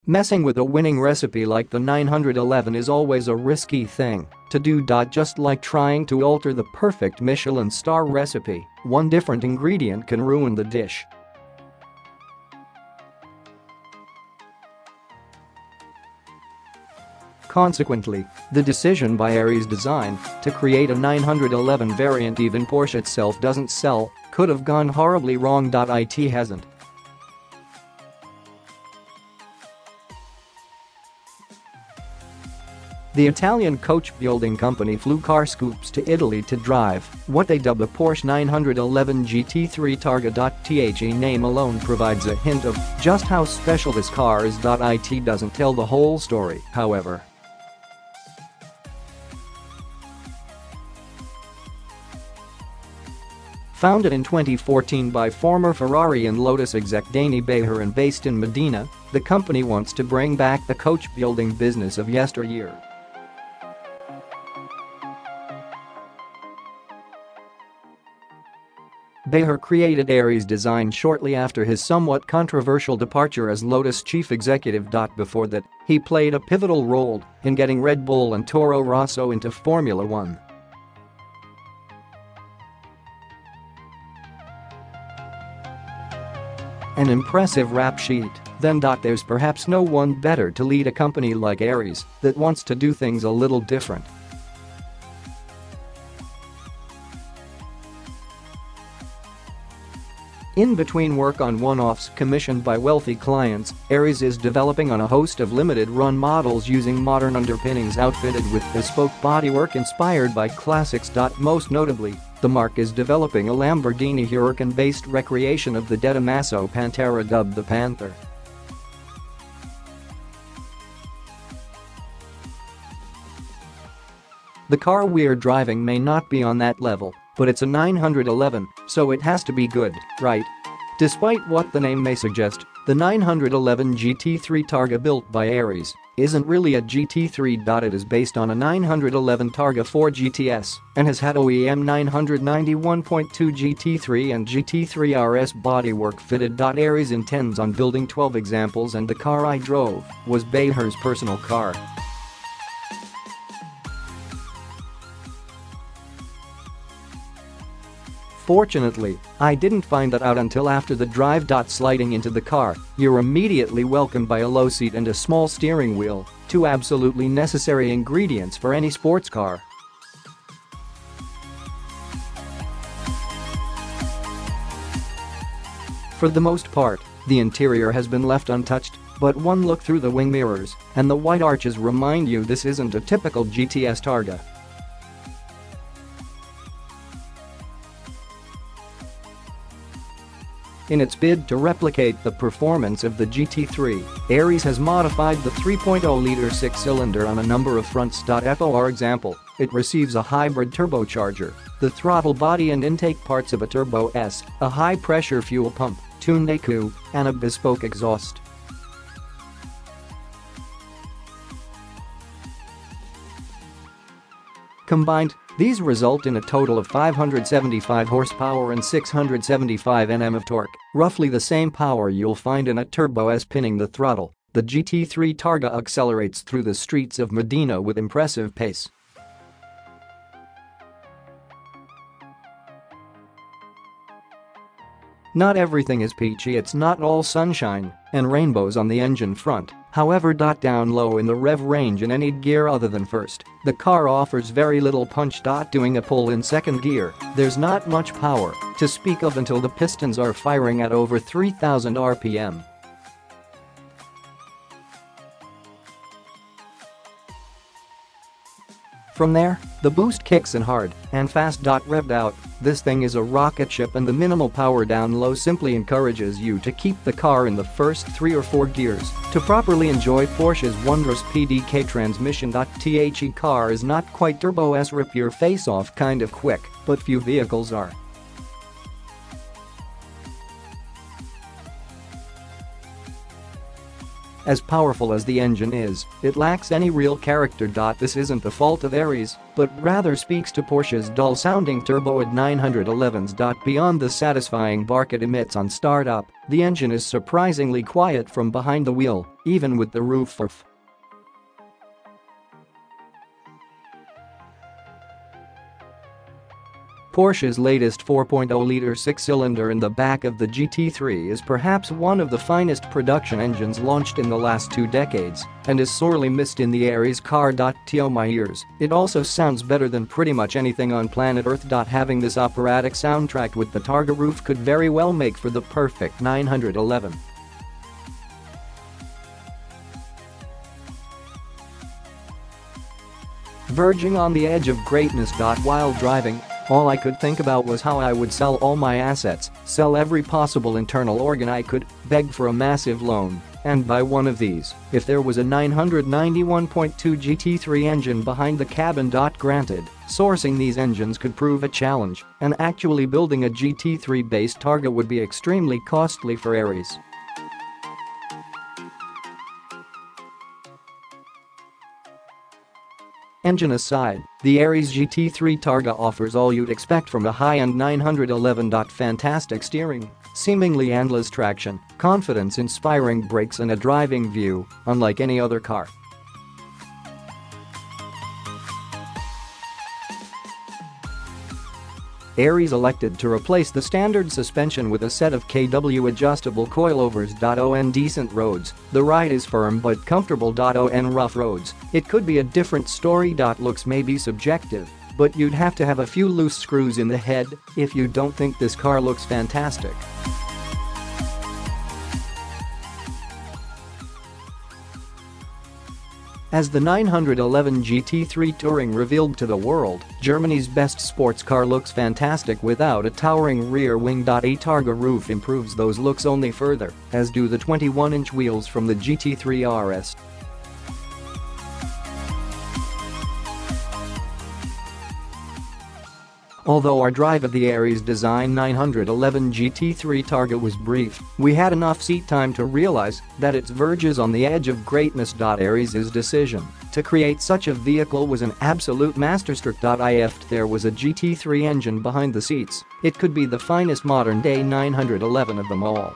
Messing with a winning recipe like the 911 is always a risky thing to do. Just like trying to alter the perfect Michelin star recipe, one different ingredient can ruin the dish. Consequently, the decision by Ares Design to create a 911 variant even Porsche itself doesn't sell could have gone horribly wrong.It hasn't. The Italian coach-building company flew Carscoops to Italy to drive what they dub the Porsche 911 GT3 Targa.The name alone provides a hint of just how special this car is. It doesn't tell the whole story, however. Founded in 2014 by former Ferrari and Lotus exec Dany Bahar and based in Modena, the company wants to bring back the coach-building business of yesteryear. Bahar created Ares Design shortly after his somewhat controversial departure as Lotus chief executive. Before that, he played a pivotal role in getting Red Bull and Toro Rosso into Formula One. An impressive rap sheet, then. There's perhaps no one better to lead a company like Ares that wants to do things a little different. In between work on one-offs commissioned by wealthy clients, Ares is developing on a host of limited-run models using modern underpinnings outfitted with bespoke bodywork inspired by classics. Most notably, the marque is developing a Lamborghini Huracan-based recreation of the DeTomaso Pantera dubbed the Panther. The car we're driving may not be on that level, but it's a 911, so it has to be good, right? Despite what the name may suggest, the 911 GT3 Targa built by Ares isn't really a GT3. It is based on a 911 Targa 4 GTS and has had OEM 991.2 GT3 and GT3 RS bodywork fitted. Ares intends on building 12 examples, and the car I drove was Bahar's personal car. Fortunately, I didn't find that out until after the drive.Sliding into the car. You're immediately welcomed by a low seat and a small steering wheel, two absolutely necessary ingredients for any sports car. For the most part, the interior has been left untouched, but one look through the wing mirrors and the white arches remind you this isn't a typical GTS Targa. In its bid to replicate the performance of the GT3, Ares has modified the 3.0-liter six-cylinder on a number of fronts.For example, it receives a hybrid turbocharger, the throttle body and intake parts of a Turbo S, a high-pressure fuel pump, tuned ECU, and a bespoke exhaust. Combined, these result in a total of 575 horsepower and 675 Nm of torque, roughly the same power you'll find in a Turbo S.Pinning the throttle. The GT3 Targa accelerates through the streets of Modena with impressive pace. Not everything is peachy, it's not all sunshine and rainbows on the engine front, however. Down low in the rev range in any gear other than first, the car offers very little punch. Doing a pull in second gear, there's not much power to speak of until the pistons are firing at over 3,000 RPM. From there, the boost kicks in hard and fast. Revved out, this thing is a rocket ship, and the minimal power down low simply encourages you to keep the car in the first 3 or 4 gears to properly enjoy Porsche's wondrous PDK transmission. The car is not quite Turbo S rip your face off kind of quick, but few vehicles are. As powerful as the engine is, it lacks any real character. This isn't the fault of Ares, but rather speaks to Porsche's dull-sounding turbo at 911s. Beyond the satisfying bark it emits on startup, the engine is surprisingly quiet from behind the wheel, even with the roof off. Porsche's latest 4.0-liter six-cylinder in the back of the GT3 is perhaps one of the finest production engines launched in the last 2 decades and is sorely missed in the Ares car. To my ears, it also sounds better than pretty much anything on planet Earth. Having this operatic soundtrack with the Targa roof could very well make for the perfect 911. Verging on the edge of greatness. While driving, all I could think about was how I would sell all my assets, sell every possible internal organ I could, beg for a massive loan, and buy one of these if there was a 991.2 GT3 engine behind the cabin. Granted, sourcing these engines could prove a challenge, and actually building a GT3-based Targa would be extremely costly for Ares. Engine aside, the Ares GT3 Targa offers all you'd expect from a high-end 911. Fantastic steering, seemingly endless traction, confidence-inspiring brakes and a driving view unlike any other car. Ares elected to replace the standard suspension with a set of KW adjustable coilovers. On decent roads, the ride is firm but comfortable. On rough roads, it could be a different story. Looks may be subjective, but you'd have to have a few loose screws in the head if you don't think this car looks fantastic. As the 911 GT3 Touring revealed to the world, Germany's best sports car looks fantastic without a towering rear wing. A Targa roof improves those looks only further, as do the 21-inch wheels from the GT3 RS. Although our drive of the Ares Design 911 GT3 Targa was brief, we had enough seat time to realize that its verges on the edge of greatness. Ares' decision to create such a vehicle was an absolute masterstroke. If there was a GT3 engine behind the seats, it could be the finest modern-day 911 of them all.